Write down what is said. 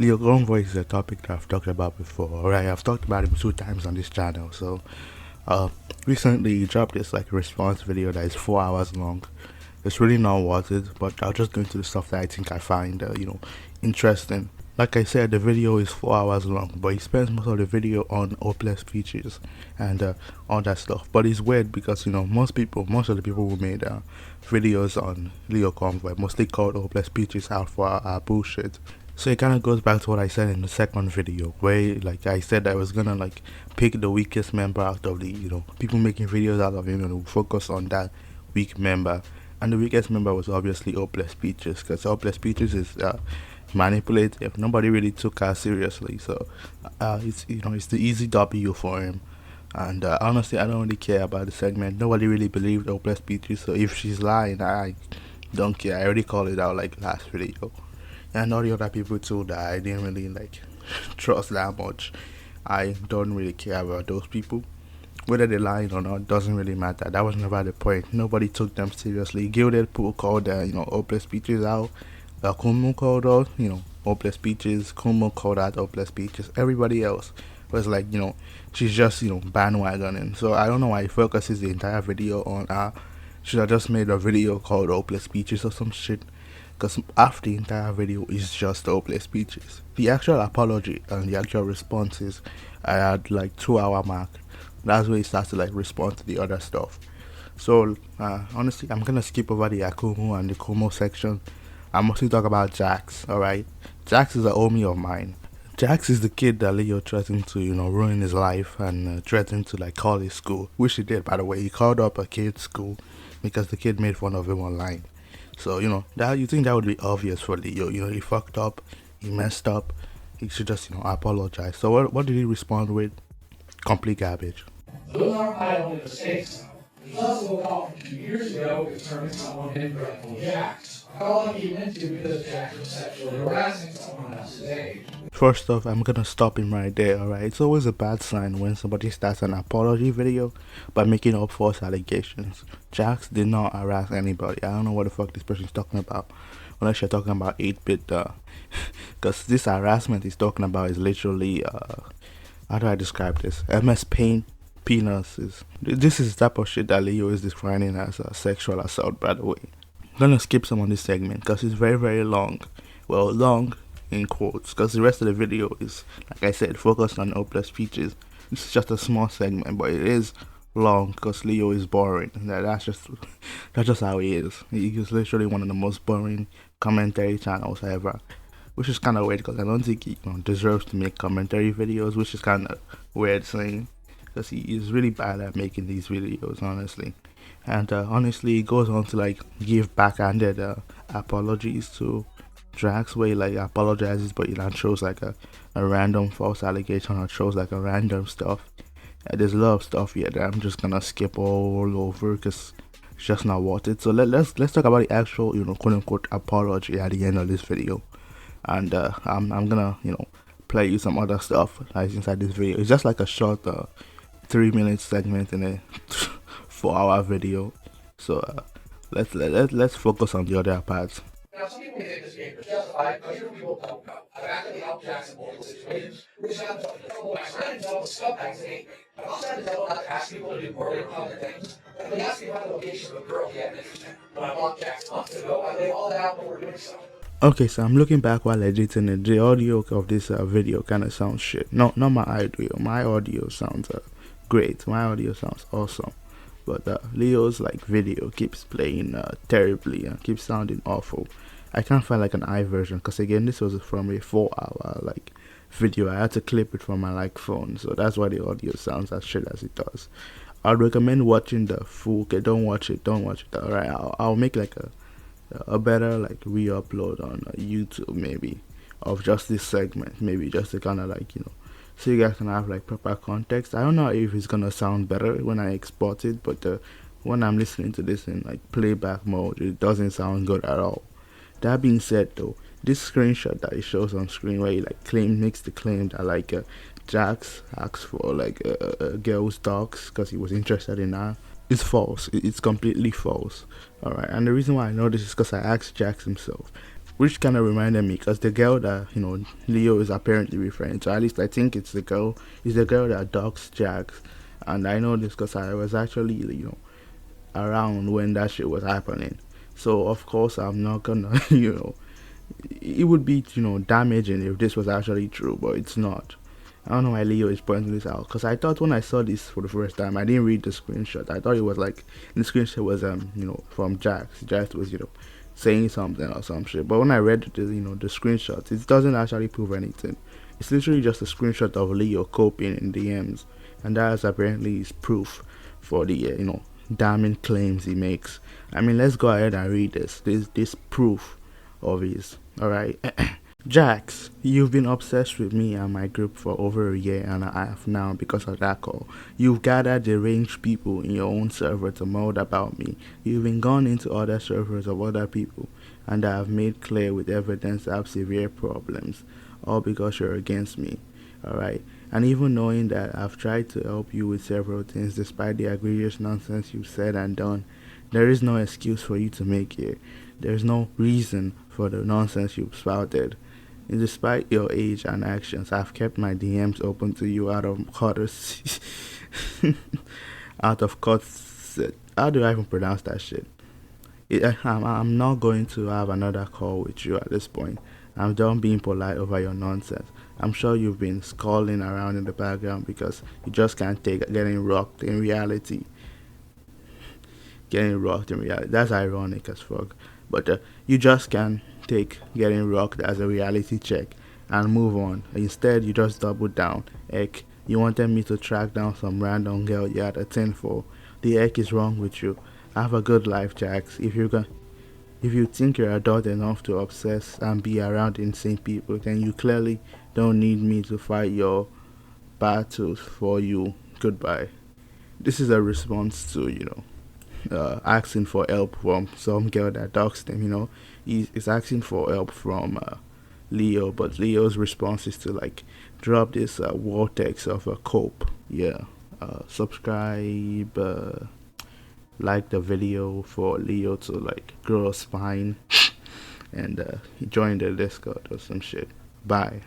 LioConvoy is a topic that I've talked about before. Alright, I've talked about it 2 times on this channel. So, uh, recently he dropped this like response video that is 4 hours long. It's really not worth it, but I'll just go into the stuff that I think I find, interesting. Like I said, the video is 4 hours long, but he spends most of the video on hopeless speeches and all that stuff. But it's weird because most of the people who made videos on LioConvoy mostly called hopeless speeches out for bullshit. So it kind of goes back to what I said in the second video, where like I said I was gonna like pick the weakest member out of the people making videos out of him and focus on that weak member. And the weakest member was obviously hopeless speeches, because hopeless speeches is manipulative. Nobody really took her seriously, so it's the easy W for him. And honestly, I don't really care about the segment. Nobody really believed hopeless speeches, so if she's lying, I don't care. I already called it out like last video, and all the other people too that I didn't really like trust that much. I don't really care about those people. Whether they're lying or not doesn't really matter. That was never the point. Nobody took them seriously. Gilded people called hopeless speeches out. Kumu called out hopeless speeches. Kumu called out hopeless speeches. Everybody else was like she's just bandwagoning. So I don't know why he focuses the entire video on should have just made a video called hopeless speeches or some shit, because half the entire video is just hopeless speeches. The actual apology and the actual responses I had like 2 hour mark. That's where he starts to like respond to the other stuff. So honestly, I'm gonna skip over the Akumu and the Kumo section. I mostly talk about Jax. Alright, Jax is a homie of mine. Jax is the kid that Leo threatened to ruin his life and threatened to like call his school, which he did, by the way. He called up a kid's school because the kid made fun of him online. So that you think that would be obvious for Leo. He fucked up, he messed up, he should just apologize. So what did he respond with? Complete garbage. Those aren't my only mistakes. There's also a call from 2 years ago concerning someone incorrectly Jax. I called him into because Jax was sexually harassing someone else today. First off, I'm gonna stop him right there, alright? It's always a bad sign when somebody starts an apology video by making up false allegations. Jax did not harass anybody. I don't know what the fuck this person's talking about. Unless you're talking about 8-bit, because this harassment he's talking about is literally, how do I describe this? MS Paint penises. This is the type of shit that Leo is describing as a sexual assault, by the way. I'm gonna skip some on this segment because it's very, very long. Well, long in quotes, because the rest of the video is, like I said, focused on hopeless speeches. This is just a small segment, but it is long because Leo is boring. That's just how he is. He's literally one of the most boring commentary channels ever, which is kind of weird because I don't think he deserves to make commentary videos, which is kind of weird saying, because he is really bad at making these videos, honestly. And honestly, he goes on to like give backhanded apologies to Drax, where he like apologizes, but he then shows like a random false allegation or shows like a random stuff. There's a lot of stuff here that I'm just gonna skip all over because it's just not worth it. So let's talk about the actual quote unquote apology at the end of this video. And I'm gonna play you some other stuff that's inside this video. It's just like a short 3-minute segment in a 4-hour video. So let's focus on the other parts. Now, some people think this game is justified because your people don't know. I've actually helped Jackson in multiple situations, which happens to trouble. I'm trying to tell the scumbags they hate me. I'm also trying to tell them not to ask people to do more than other things. And they ask me about the location of a girl he had interested. When I blocked Jackson months ago, I laid all that out before doing so. Okay, so I'm looking back while editing it. The audio of this video kind of sounds shit. No, not my audio. My audio sounds great. My audio sounds awesome. But Leo's like video keeps playing terribly and keeps sounding awful. I can't find like an i version because again this was from a 4-hour like video. I had to clip it from my like phone, so that's why the audio sounds as shit as it does. I'd recommend watching the full. Okay, don't watch it. Alright, I'll make like a better like re-upload on YouTube maybe of just this segment, maybe just to kind of like so you guys can have like proper context. I don't know if it's gonna sound better when I export it, but when I'm listening to this in like playback mode, it doesn't sound good at all. That being said though, this screenshot that it shows on screen where he like makes the claim that like Jax asked for like a girl's dogs because he was interested in her, is false. It's completely false. Alright, and the reason why I know this is because I asked Jax himself. which kind of reminded me because the girl that Leo is apparently referring to, at least I think is the girl that dogs Jax, and I know this because I was actually around when that shit was happening. So of course I'm not gonna it would be damaging if this was actually true, but it's not. I don't know why Leo is pointing this out because I thought when I saw this for the first time, I didn't read the screenshot. I thought it was like the screenshot was from Jax. Jax was saying something or some shit. But when I read the screenshot, it doesn't actually prove anything. It's literally just a screenshot of Leo copying in DMs, and that is apparently his proof for the damning claims he makes. I mean, let's go ahead and read this. This proof of his. All right. Jax, you've been obsessed with me and my group for over a year and a half now because of that call. You've gathered deranged people in your own server to mold about me. You've been gone into other servers of other people, and I have made clear with evidence I have severe problems, all because you're against me. Alright? And even knowing that I've tried to help you with several things despite the egregious nonsense you've said and done, there is no excuse for you to make here. There's no reason for the nonsense you've spouted. And despite your age and actions, I've kept my DMs open to you out of courtesy. Out of courtesy. How do I even pronounce that shit? I'm not going to have another call with you at this point. I'm done being polite over your nonsense. I'm sure you've been skulling around in the background because you just can't take getting rocked in reality. Getting rocked in reality. That's ironic as fuck. But you just can't take getting rocked as a reality check and move on. Instead, you just double down. Heck, you wanted me to track down some random girl you had a 10 for. The heck is wrong with you? Have a good life, Jax. If you think you're adult enough to obsess and be around insane people, then you clearly don't need me to fight your battles for you. Goodbye. This is a response to asking for help from some girl that doxed him. He's asking for help from Leo, but Leo's response is to like drop this vortex of a cope. Yeah. Subscribe, like the video for Leo to like grow a spine, and join the Discord or some shit. Bye.